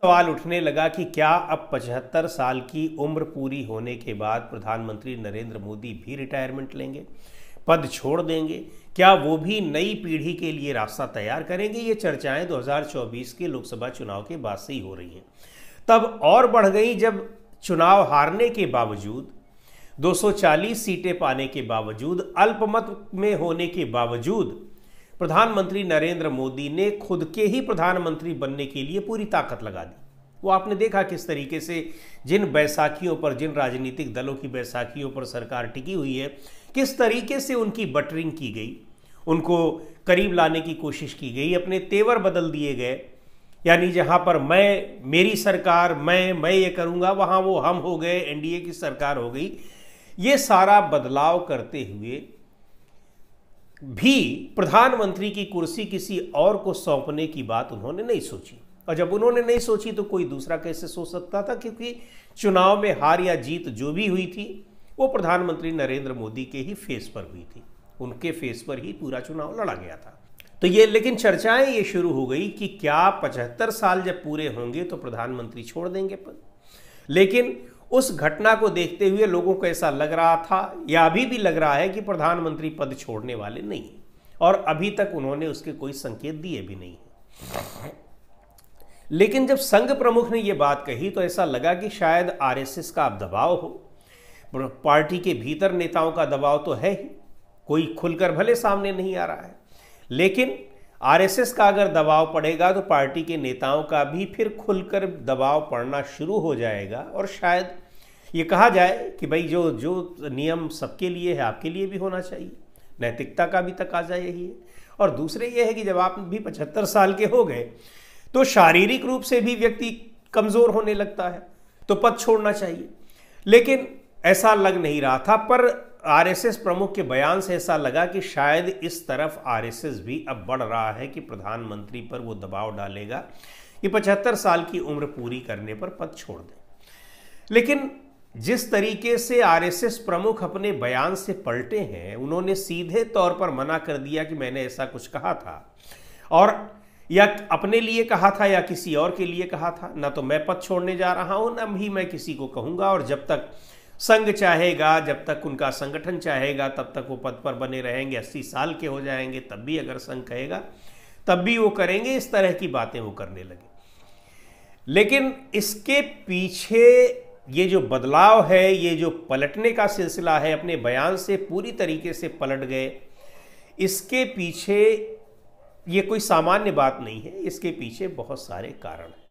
सवाल उठने लगा कि क्या अब 75 साल की उम्र पूरी होने के बाद प्रधानमंत्री नरेंद्र मोदी भी रिटायरमेंट लेंगे, पद छोड़ देंगे? क्या वो भी नई पीढ़ी के लिए रास्ता तैयार करेंगे? ये चर्चाएं 2024 के लोकसभा चुनाव के बाद से ही हो रही हैं। तब और बढ़ गई जब चुनाव हारने के बावजूद, 240 सीटें पाने के बावजूद, अल्पमत में होने के बावजूद प्रधानमंत्री नरेंद्र मोदी ने खुद के ही प्रधानमंत्री बनने के लिए पूरी ताकत लगा दी। वो आपने देखा किस तरीके से जिन बैसाखियों पर, जिन राजनीतिक दलों की बैसाखियों पर सरकार टिकी हुई है, किस तरीके से उनकी बटरिंग की गई, उनको करीब लाने की कोशिश की गई, अपने तेवर बदल दिए गए। यानी जहां पर मेरी सरकार, मैं ये करूंगा, वहां वो हम हो गए, एनडीए की सरकार हो गई। ये सारा बदलाव करते हुए भी प्रधानमंत्री की कुर्सी किसी और को सौंपने की बात उन्होंने नहीं सोची। और जब उन्होंने नहीं सोची तो कोई दूसरा कैसे सोच सकता था, क्योंकि चुनाव में हार या जीत जो भी हुई थी वो प्रधानमंत्री नरेंद्र मोदी के ही फेस पर हुई थी, उनके फेस पर ही पूरा चुनाव लड़ा गया था। तो ये लेकिन चर्चाएं ये शुरू हो गई कि क्या 75 साल जब पूरे होंगे तो प्रधानमंत्री छोड़ देंगे पद। लेकिन उस घटना को देखते हुए लोगों को ऐसा लग रहा था, या अभी भी लग रहा है, कि प्रधानमंत्री पद छोड़ने वाले नहीं हैं, और अभी तक उन्होंने उसके कोई संकेत दिए भी नहीं हैं। लेकिन जब संघ प्रमुख ने यह बात कही तो ऐसा लगा कि शायद आरएसएस का अब दबाव हो। पार्टी के भीतर नेताओं का दबाव तो है ही, कोई खुलकर भले सामने नहीं आ रहा है, लेकिन आरएसएस का अगर दबाव पड़ेगा तो पार्टी के नेताओं का भी फिर खुलकर दबाव पड़ना शुरू हो जाएगा। और शायद ये कहा जाए कि भाई जो नियम सबके लिए है आपके लिए भी होना चाहिए, नैतिकता का भी तकाजा यही है। और दूसरे ये है कि जब आप भी 75 साल के हो गए तो शारीरिक रूप से भी व्यक्ति कमज़ोर होने लगता है, तो पद छोड़ना चाहिए। लेकिन ऐसा लग नहीं रहा था, पर आरएसएस प्रमुख के बयान से ऐसा लगा कि शायद इस तरफ आरएसएस भी अब बढ़ रहा है कि प्रधानमंत्री पर वो दबाव डालेगा कि 75 साल की उम्र पूरी करने पर पद छोड़ दें। लेकिन जिस तरीके से आरएसएस प्रमुख अपने बयान से पलटे हैं, उन्होंने सीधे तौर पर मना कर दिया कि मैंने ऐसा कुछ कहा था, और या अपने लिए कहा था या किसी और के लिए कहा था। ना तो मैं पद छोड़ने जा रहा हूं, ना भी मैं किसी को कहूंगा, और जब तक संघ चाहेगा, जब तक उनका संगठन चाहेगा, तब तक वो पद पर बने रहेंगे। 80 साल के हो जाएंगे तब भी अगर संघ कहेगा तब भी वो करेंगे। इस तरह की बातें वो करने लगे। लेकिन इसके पीछे ये जो बदलाव है, ये जो पलटने का सिलसिला है, अपने बयान से पूरी तरीके से पलट गए, इसके पीछे ये कोई सामान्य बात नहीं है, इसके पीछे बहुत सारे कारण हैं।